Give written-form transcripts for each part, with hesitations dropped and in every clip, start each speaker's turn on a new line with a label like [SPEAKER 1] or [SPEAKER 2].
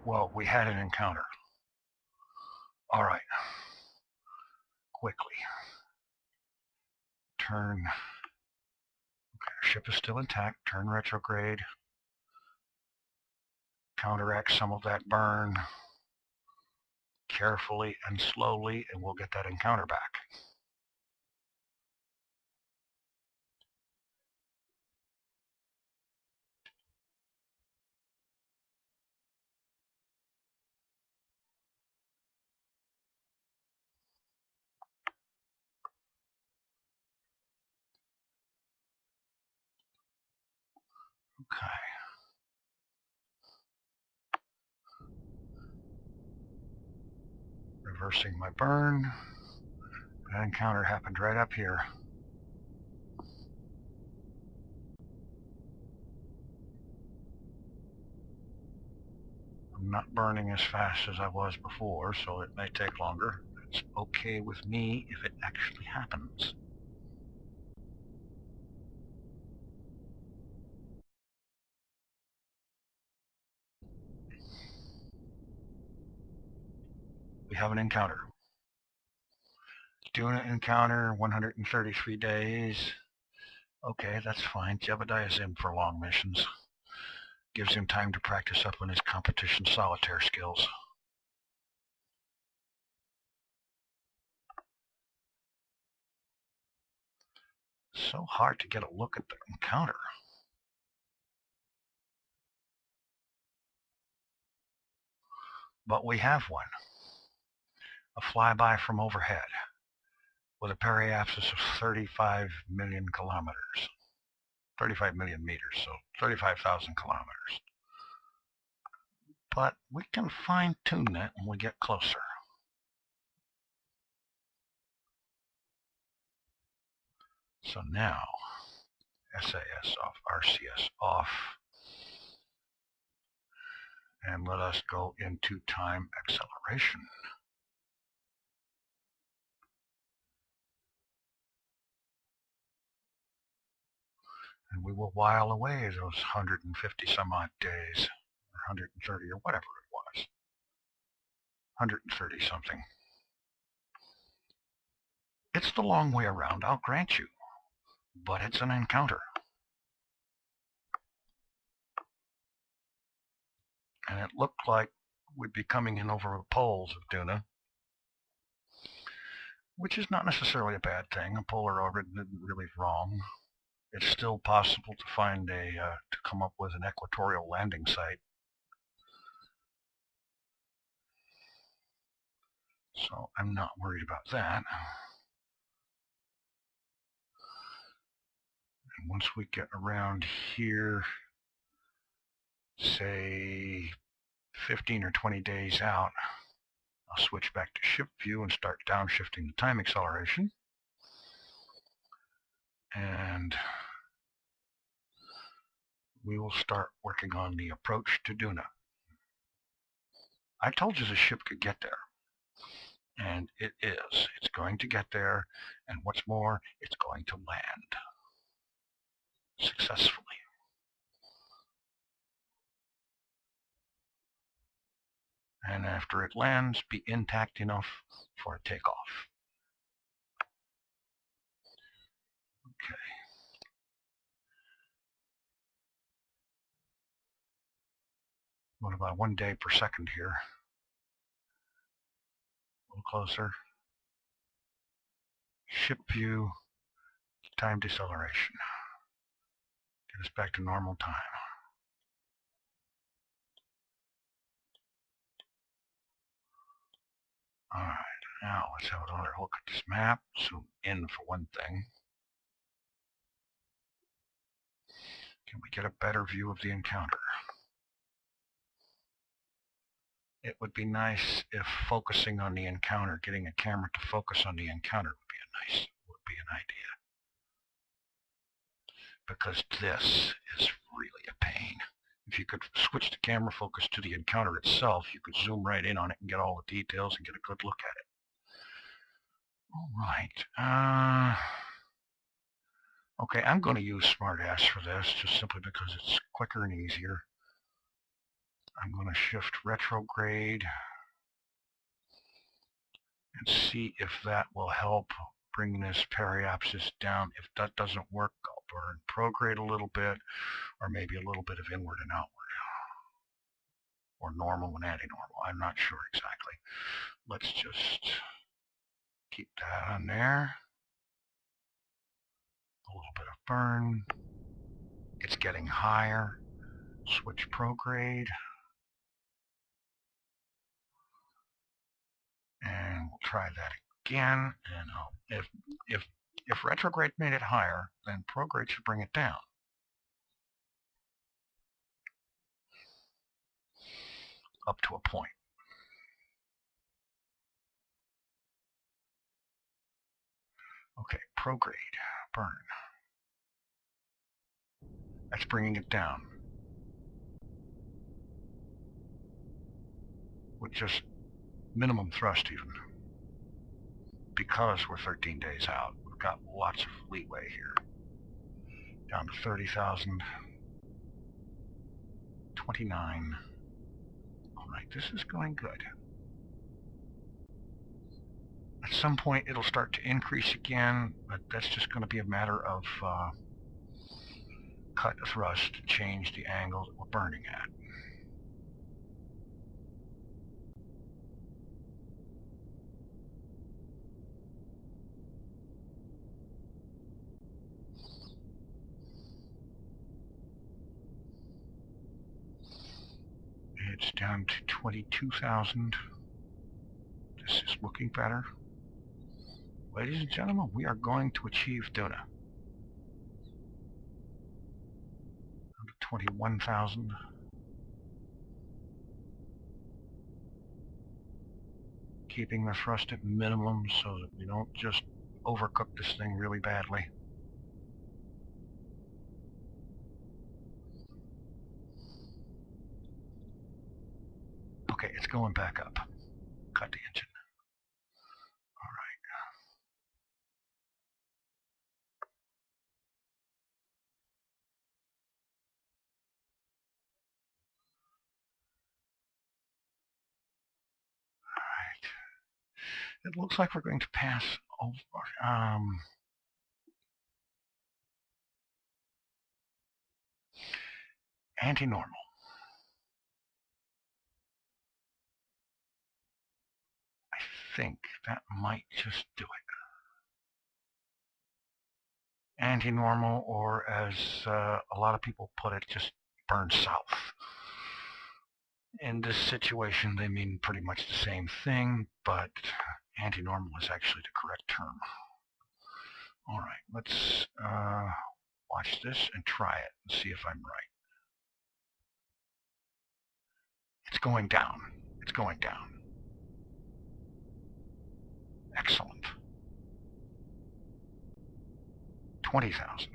[SPEAKER 1] Well, we had an encounter. All right. Quickly. Turn. Okay, our ship is still intact. Turn retrograde. Counteract some of that burn. Carefully and slowly, and we'll get that encounter back. Okay. Reversing my burn. That encounter happened right up here. I'm not burning as fast as I was before, so it may take longer. It's okay with me if it actually happens. We have an encounter. Duna Encounter, 133 days. Okay, that's fine. Jebediah's in for long missions. Gives him time to practice up on his competition solitaire skills. So hard to get a look at the encounter. But we have one. A flyby from overhead with a periapsis of 35 million kilometers. 35 million meters, so 35,000 kilometers. But we can fine-tune that when we get closer. So now, SAS off, RCS off, and let us go into time acceleration. And we will while away those 150 some odd days, or 130 or whatever it was. 130 something. It's the long way around, I'll grant you, but it's an encounter. And it looked like we'd be coming in over the poles of Duna, which is not necessarily a bad thing. A polar orbit isn't really wrong. It's still possible to find to come up with an equatorial landing site. So I'm not worried about that. And once we get around here, say 15 or 20 days out, I'll switch back to ship view and start downshifting the time acceleration. And we will start working on the approach to Duna. I told you the ship could get there. And it is. It's going to get there. And what's more, it's going to land successfully. And after it lands, be intact enough for a takeoff. Okay. What about 1 day per second here? A little closer. Ship view, time deceleration. Get us back to normal time. All right, now let's have another look at this map. Zoom in for one thing. Can we get a better view of the encounter? It would be nice if focusing on the encounter, getting a camera to focus on the encounter would be an idea. Because this is really a pain. If you could switch the camera focus to the encounter itself, you could zoom right in on it and get all the details and get a good look at it. All right. Okay, I'm going to use Smartass for this, just simply because it's quicker and easier. I'm going to shift retrograde and see if that will help bring this periapsis down. If that doesn't work, I'll burn prograde a little bit, or maybe a little bit of inward and outward, or normal and anti-normal. I'm not sure exactly. Let's just keep that on there. A little bit of burn. It's getting higher. Switch prograde. And we'll try that again. And if retrograde made it higher, then prograde should bring it down. Up to a point. Okay, prograde, burn. That's bringing it down. With just minimum thrust even. Because we're 13 days out, we've got lots of leeway here. Down to 30,000. 29. All right, this is going good. At some point it'll start to increase again, but that's just going to be a matter of cut the thrust to change the angle that we're burning at. It's down to 22,000. This is looking better. Ladies and gentlemen, we are going to achieve Duna. 21,000. Keeping the thrust at minimum so that we don't just overcook this thing really badly. Okay, it's going back up. Cut the engine. All right. It looks like we're going to pass over anti-normal. I think that might just do it. Anti-normal, or as a lot of people put it, just burn south. In this situation, they mean pretty much the same thing, but anti-normal is actually the correct term. All right, let's watch this and try it and see if I'm right. It's going down. It's going down. Excellent. 20,000.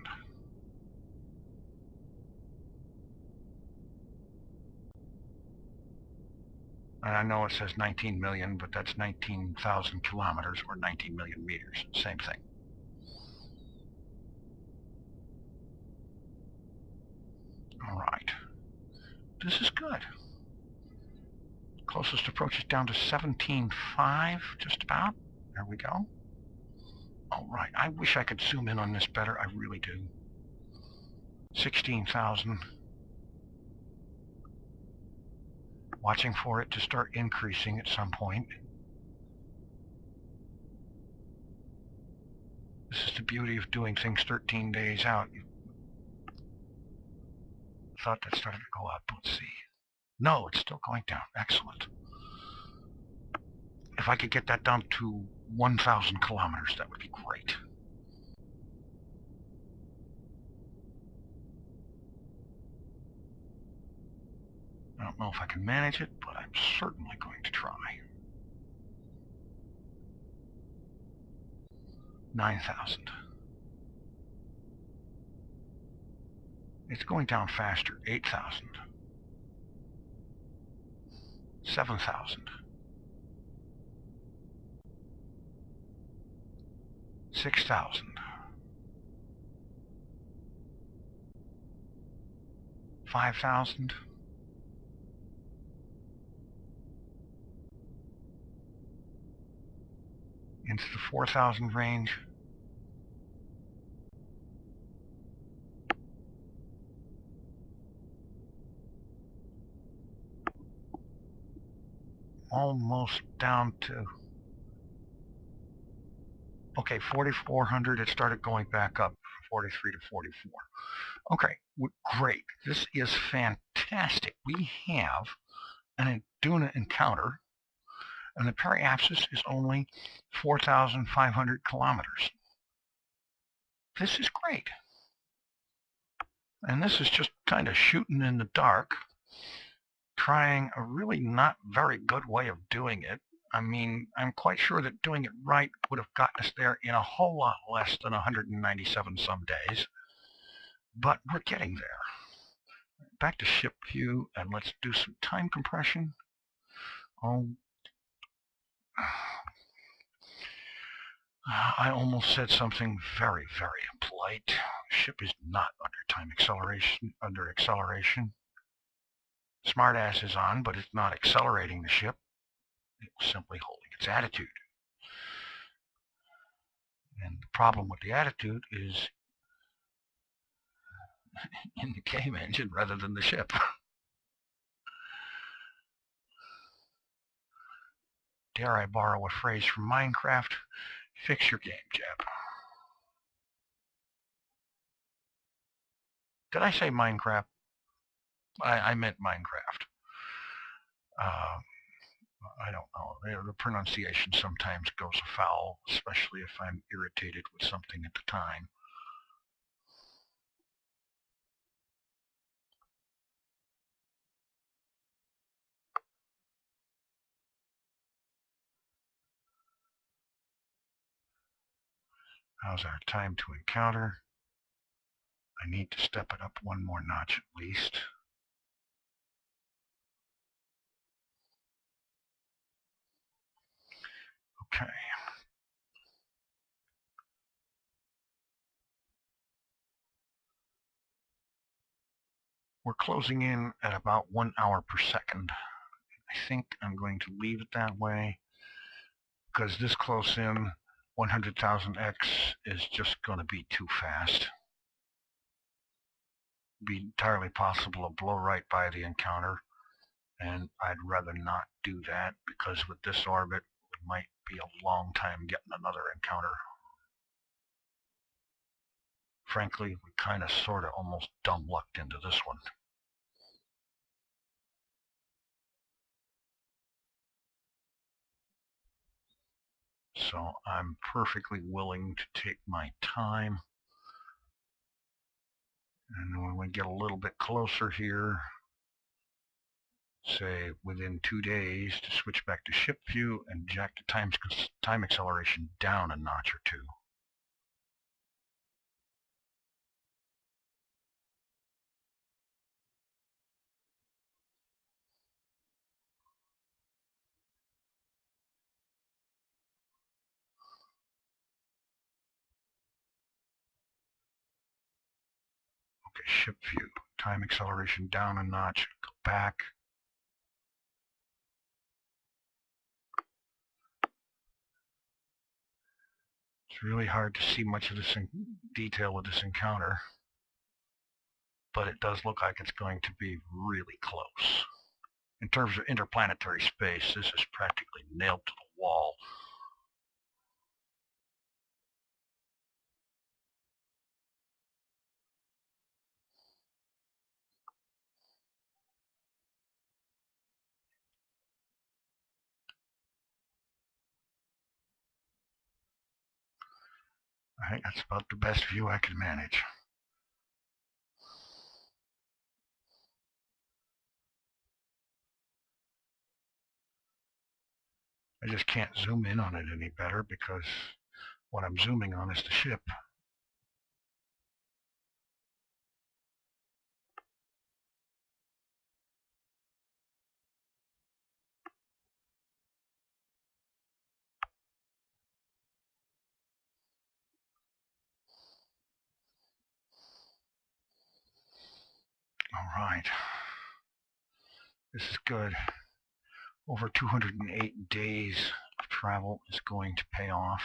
[SPEAKER 1] And I know it says 19 million, but that's 19,000 kilometers or 19 million meters. Same thing. All right. This is good. Closest approach is down to 17.5, just about. There we go. All right. I wish I could zoom in on this better. I really do. 16,000. Watching for it to start increasing at some point. This is the beauty of doing things 13 days out. Thought that started to go up. Let's see. No, it's still going down. Excellent. If I could get that down to 1,000 kilometers, that would be great. I don't know if I can manage it, but I'm certainly going to try. 9,000. It's going down faster. 8,000. 7,000. 6,000. 5,000. into the 4,000 range. Almost down to, okay, 4,400. It started going back up, 43 to 44. Okay, great. This is fantastic. We have a Duna Encounter, and the periapsis is only 4,500 kilometers. This is great. And this is just kind of shooting in the dark, trying a really not very good way of doing it. I mean, I'm quite sure that doing it right would have gotten us there in a whole lot less than 197 some days. But we're getting there. Back to ship view, and let's do some time compression. Oh, I almost said something very, very impolite. Ship is not under acceleration. Smartass is on, but it's not accelerating the ship. It's simply holding its attitude. And the problem with the attitude is in the game engine rather than the ship. Dare I borrow a phrase from Minecraft? Fix your game, Jeb. Did I say Minecraft? I meant Minecraft. I don't know. The pronunciation sometimes goes afoul, especially if I'm irritated with something at the time. How's our time to encounter? I need to step it up one more notch at least. Okay. We're closing in at about 1 hour per second. I think I'm going to leave it that way because this close in 100,000x is just going to be too fast. Be entirely possible to blow right by the encounter, and I'd rather not do that because with this orbit it might be a long time getting another encounter. Frankly, we kind of sort of almost dumb lucked into this one. So I'm perfectly willing to take my time. And when we get a little bit closer here, say within 2 days, to switch back to ship view and jack the time acceleration down a notch or two. Okay, ship view, time acceleration down a notch, go back. It's really hard to see much of this in detail with this encounter, but it does look like it's going to be really close. In terms of interplanetary space, this is practically nailed to the wall. I think that's about the best view I can manage. I just can't zoom in on it any better because what I'm zooming on is the ship. All right. This is good. Over 208 days of travel is going to pay off.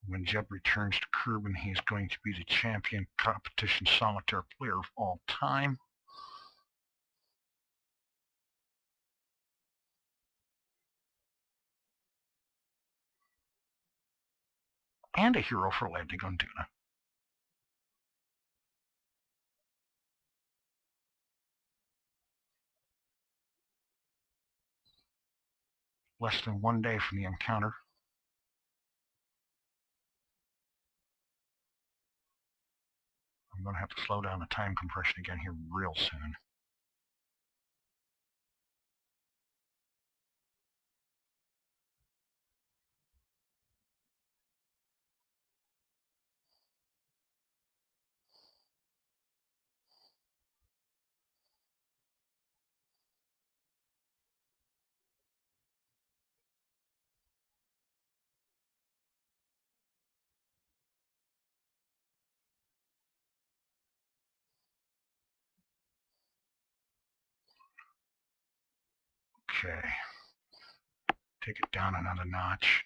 [SPEAKER 1] When Jeb returns to Kerbin, he's going to be the champion competition solitaire player of all time. And a hero for landing on Duna. Less than 1 day from the encounter. I'm going to have to slow down the time compression again here real soon. Okay. Take it down another notch.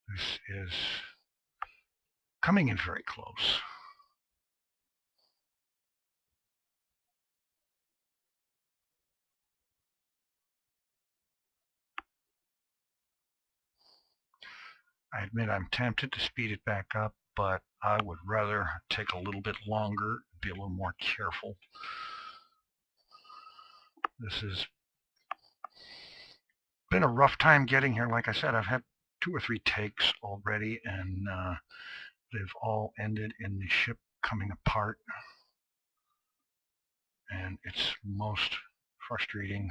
[SPEAKER 1] This is coming in very close. I admit I'm tempted to speed it back up, but I would rather take a little bit longer, be a little more careful. This has been a rough time getting here. Like I said, I've had 2 or 3 takes already, and they've all ended in the ship coming apart. And it's most frustrating.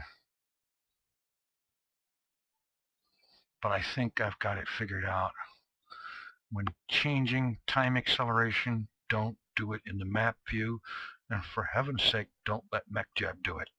[SPEAKER 1] But I think I've got it figured out. When changing time acceleration, don't do it in the map view. And for heaven's sake, don't let MechJeb do it.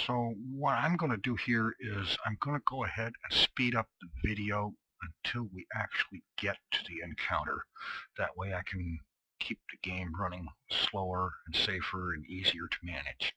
[SPEAKER 1] So what I'm going to do here is I'm going to go ahead and speed up the video until we actually get to the encounter. That way I can keep the game running slower and safer and easier to manage.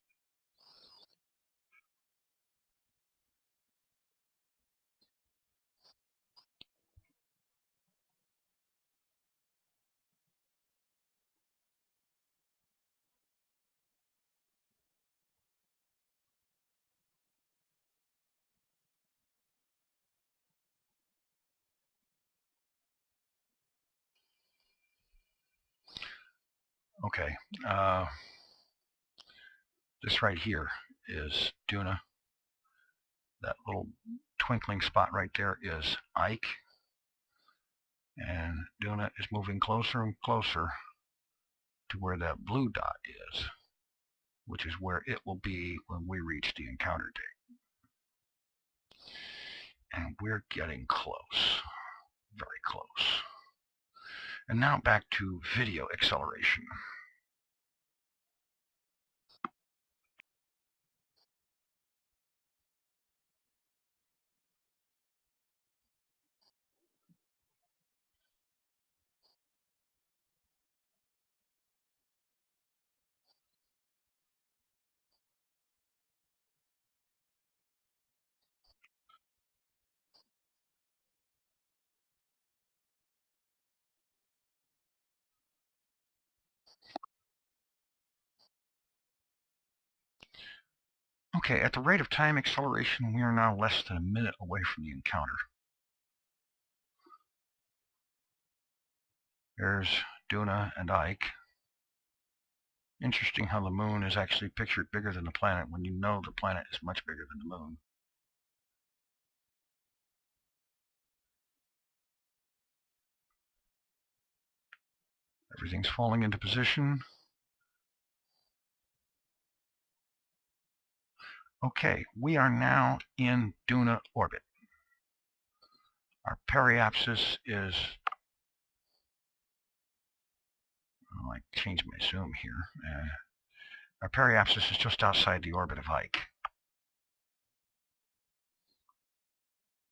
[SPEAKER 1] Okay, this right here is Duna. That little twinkling spot right there is Ike. And Duna is moving closer and closer to where that blue dot is, which is where it will be when we reach the encounter date. And we're getting close, very close. And now back to video acceleration. Okay, at the rate of time acceleration, we are now less than a minute away from the encounter. There's Duna and Ike. Interesting how the moon is actually pictured bigger than the planet when you know the planet is much bigger than the moon. Everything's falling into position. Okay, we are now in Duna orbit. Our periapsis is, oh, I changed my zoom here. Our periapsis is just outside the orbit of Ike,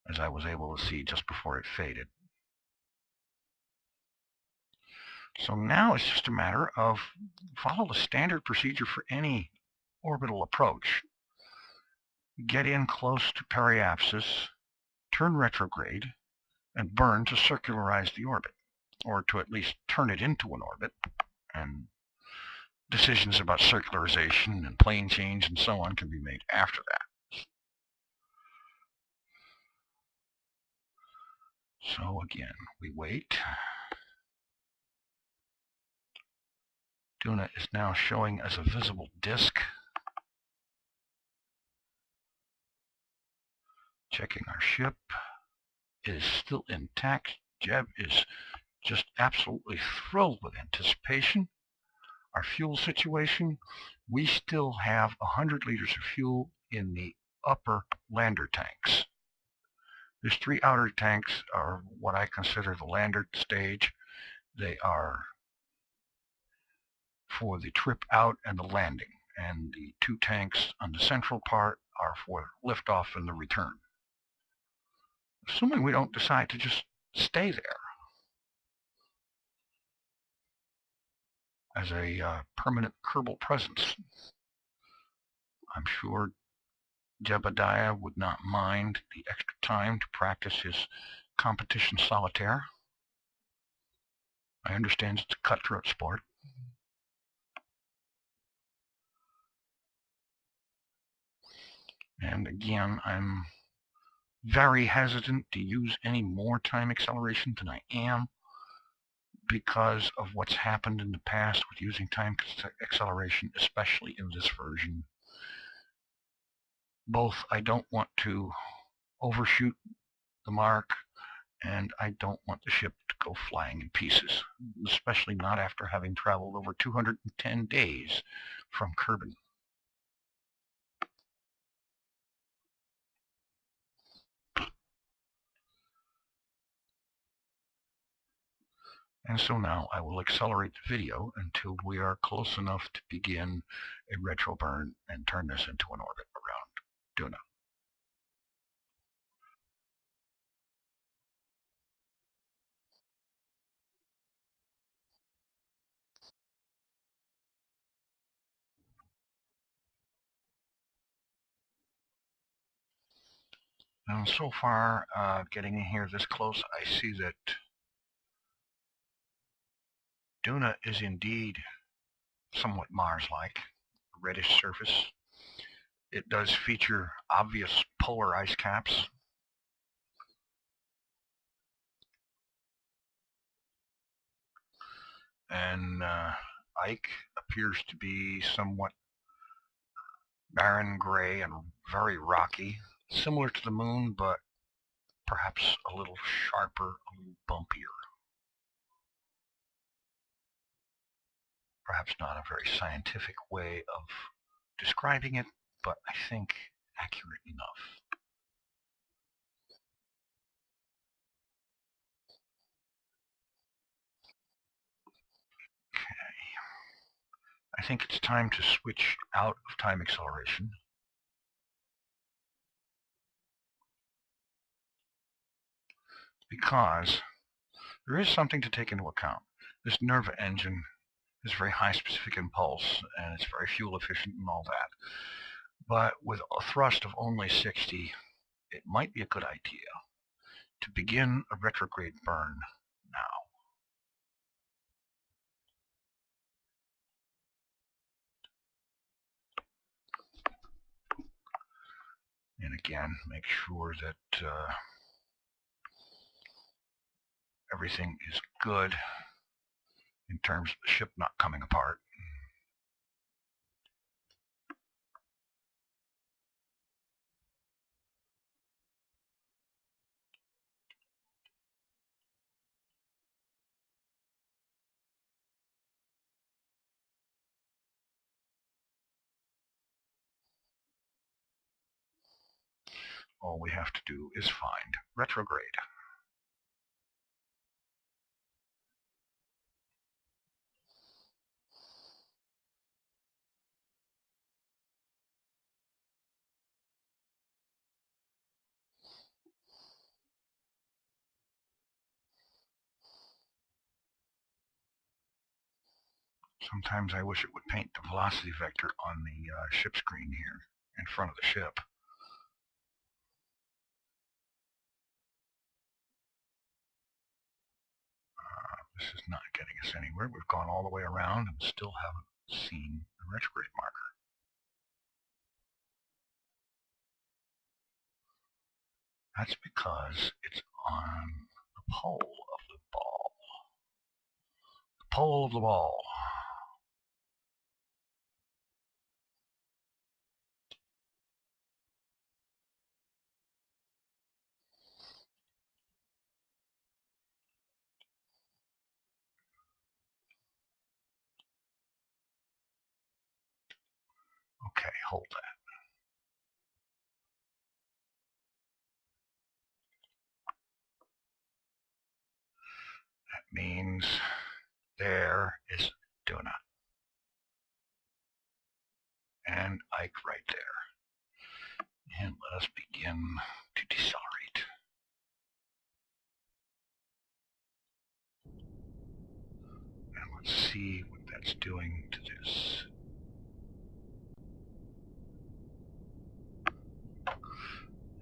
[SPEAKER 1] as I was able to see just before it faded. So now it's just a matter of follow the standard procedure for any orbital approach. Get in close to periapsis, turn retrograde, and burn to circularize the orbit, or to at least turn it into an orbit. And decisions about circularization and plane change and so on can be made after that. So again, we wait. Duna is now showing as a visible disk. Checking our ship. It is still intact. Jeb is just absolutely thrilled with anticipation. Our fuel situation, we still have 100 liters of fuel in the upper lander tanks. These 3 outer tanks are what I consider the lander stage. They are for the trip out and the landing, and the 2 tanks on the central part are for liftoff and the return. Assuming we don't decide to just stay there as a permanent Kerbal presence. I'm sure Jebediah would not mind the extra time to practice his competition solitaire. I understand it's a cutthroat sport. And again, I'm very hesitant to use any more time acceleration than I am because of what's happened in the past with using time acceleration, especially in this version. Both I don't want to overshoot the mark, and I don't want the ship to go flying in pieces, especially not after having traveled over 210 days from Kerbin. And so now I will accelerate the video until we are close enough to begin a retro burn and turn this into an orbit around Duna. And so far, getting in here this close, I see that Duna is indeed somewhat Mars-like, a reddish surface. It does feature obvious polar ice caps. And Ike appears to be somewhat barren gray and very rocky, similar to the moon, but perhaps a little sharper, a little bumpier. Perhaps not a very scientific way of describing it, but I think accurate enough. Okay. I think it's time to switch out of time acceleration. Because there is something to take into account. This Nerva engine is very high specific impulse, and it's very fuel efficient and all that. But with a thrust of only 60, it might be a good idea to begin a retrograde burn now. And again, make sure that everything is good in terms of the ship not coming apart. all we have to do is find retrograde. Sometimes I wish it would paint the velocity vector on the ship screen here in front of the ship. This is not getting us anywhere. We've gone all the way around and still haven't seen the retrograde marker. That's because it's on the pole of the ball. The pole of the ball. Okay, hold that. That means there is Duna and Ike right there. And let us begin to decelerate. And let's see what that's doing to this.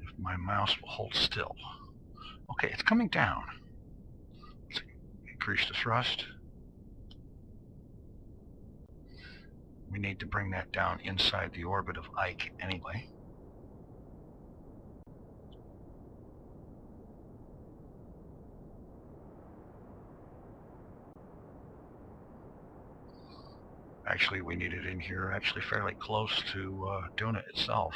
[SPEAKER 1] If my mouse will hold still. Okay, it's coming down. Let's increase the thrust. We need to bring that down inside the orbit of Ike anyway. Actually, we need it in here, actually fairly close to Duna itself.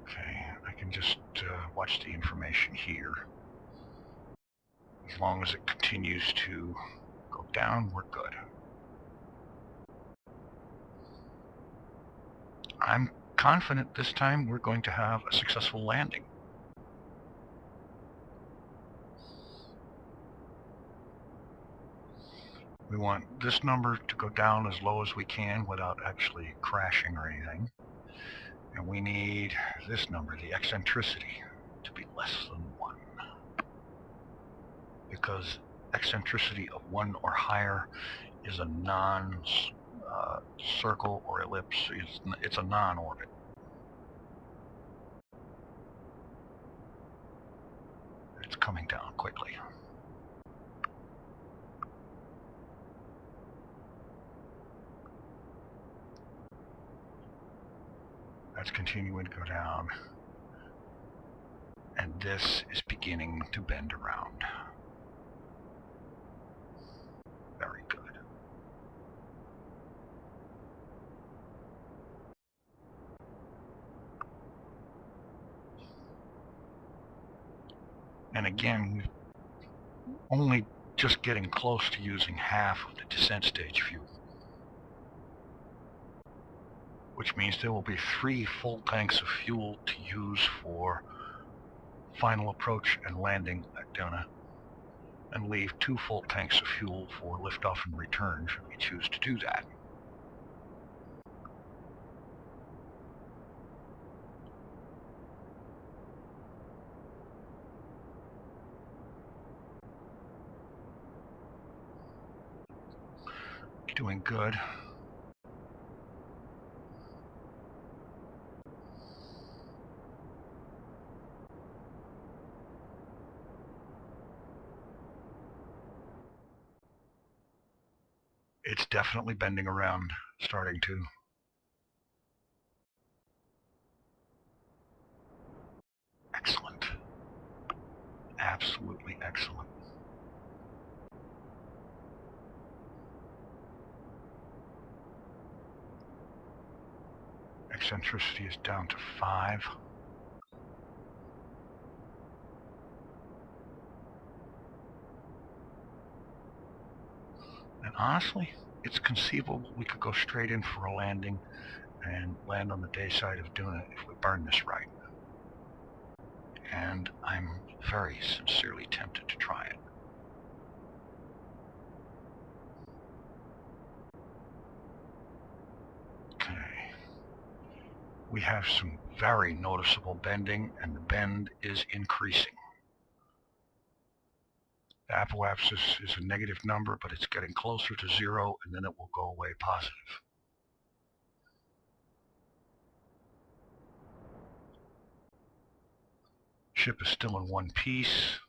[SPEAKER 1] Okay, I can just watch the information here. As long as it continues to go down, we're good. I'm confident this time we're going to have a successful landing. We want this number to go down as low as we can without actually crashing or anything. And we need this number, the eccentricity, to be less than 1. Because eccentricity of 1 or higher is a non-circle or ellipse. It's a non-orbit. It's coming down quickly. That's continuing to go down. And this is beginning to bend around. Very good. And again, we're only just getting close to using half of the descent stage fuel. Which means there will be 3 full tanks of fuel to use for final approach and landing at Duna, and leave 2 full tanks of fuel for liftoff and return should we choose to do that. Doing good. It's definitely bending around, starting to. Excellent. Absolutely excellent. Eccentricity is down to 5. And honestly, it's conceivable we could go straight in for a landing and land on the day side of Duna if we burn this right. And I'm very sincerely tempted to try it. Okay. We have some very noticeable bending, and the bend is increasing. The apoapsis is a negative number, but it's getting closer to 0, and then it will go away positive. Ship is still in one piece.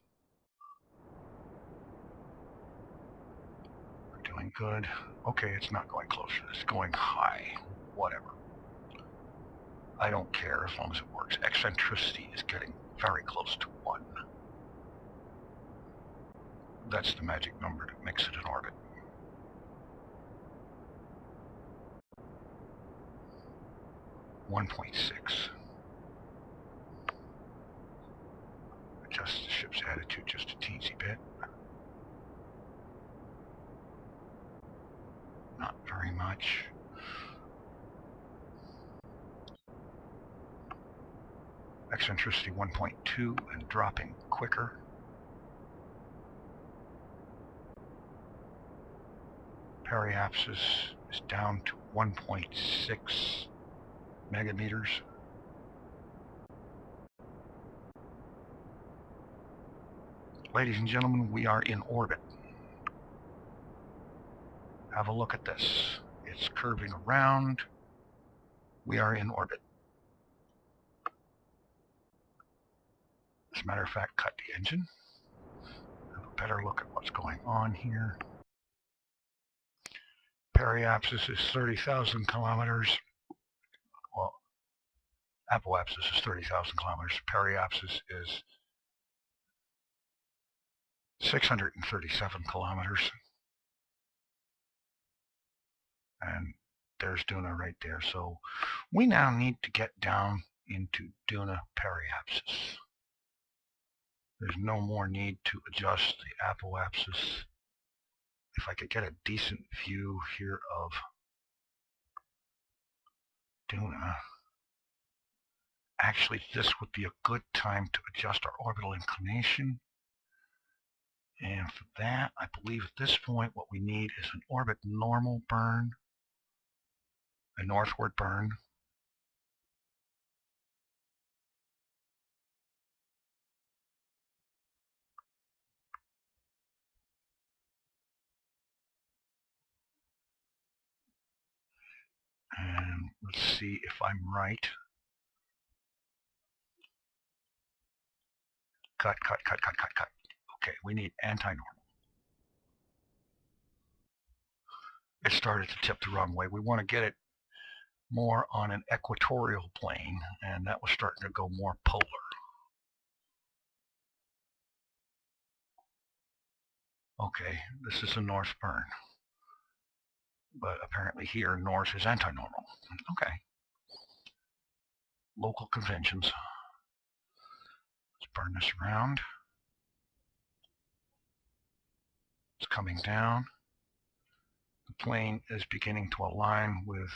[SPEAKER 1] We're doing good. Okay, it's not going closer. It's going high. Whatever. I don't care as long as it works. Eccentricity is getting very close to 1. That's the magic number that makes it in orbit. .6. Adjust the ship's attitude just a teensy bit. Not very much. Eccentricity 1.2 and dropping quicker. Periapsis is down to 1.6 megameters. Ladies and gentlemen, we are in orbit. Have a look at this. It's curving around. We are in orbit. As a matter of fact, cut the engine. Have a better look at what's going on here. Periapsis is 30,000 kilometers. Well, apoapsis is 30,000 kilometers. Periapsis is 637 kilometers. And there's Duna right there. So we now need to get down into Duna periapsis. There's no more need to adjust the apoapsis. If I could get a decent view here of Duna, actually this would be a good time to adjust our orbital inclination. And for that, I believe at this point what we need is an orbit normal burn, a northward burn. And let's see if I'm right. Cut. Okay, we need anti-normal. It started to tip the wrong way. We want to get it more on an equatorial plane, and that was starting to go more polar. Okay, this is a north burn. But apparently here, north is anti-normal. Okay. Local conventions. Let's burn this around. It's coming down. The plane is beginning to align with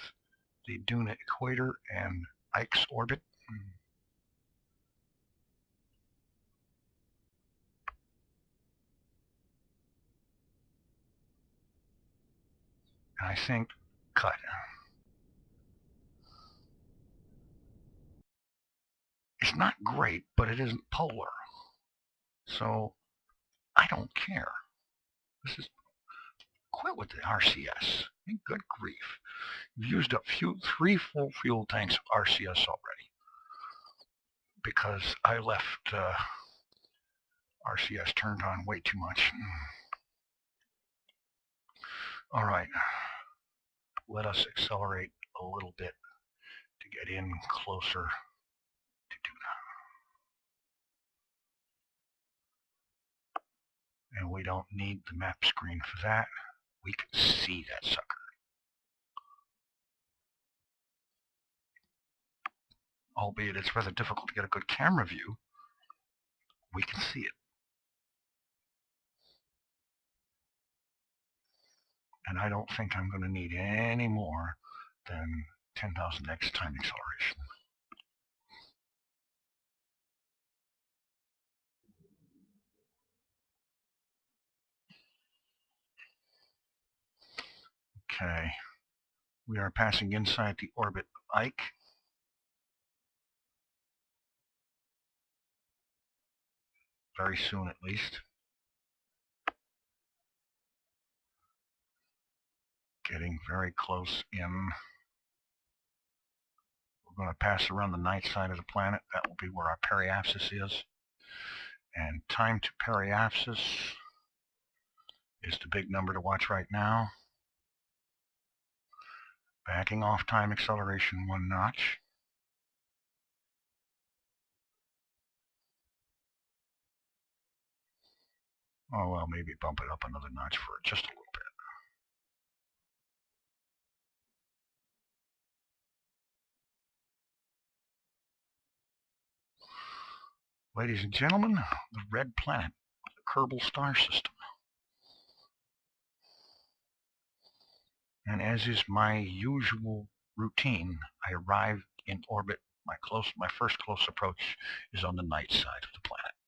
[SPEAKER 1] the Duna equator and Ike's orbit. And I think cut. It's not great, but it isn't polar. So I don't care. This is quit with the RCS. Good grief. You've used up 3 full fuel tanks of RCS already. Because I left RCS turned on way too much. All right. Let us accelerate a little bit to get in closer to Duna. And we don't need the map screen for that. We can see that sucker. Albeit it's rather difficult to get a good camera view, we can see it. And I don't think I'm going to need any more than 10,000x time acceleration. Okay, we are passing inside the orbit of Ike. Very soon, at least. Getting very close in. We're going to pass around the night side of the planet. That will be where our periapsis is. And time to periapsis is the big number to watch right now. Backing off time acceleration 1 notch. Oh, well, maybe bump it up another notch for just a little bit. Ladies and gentlemen, the red planet, the Kerbal star system. And as is my usual routine, I arrived in orbit. My first close approach is on the night side of the planet.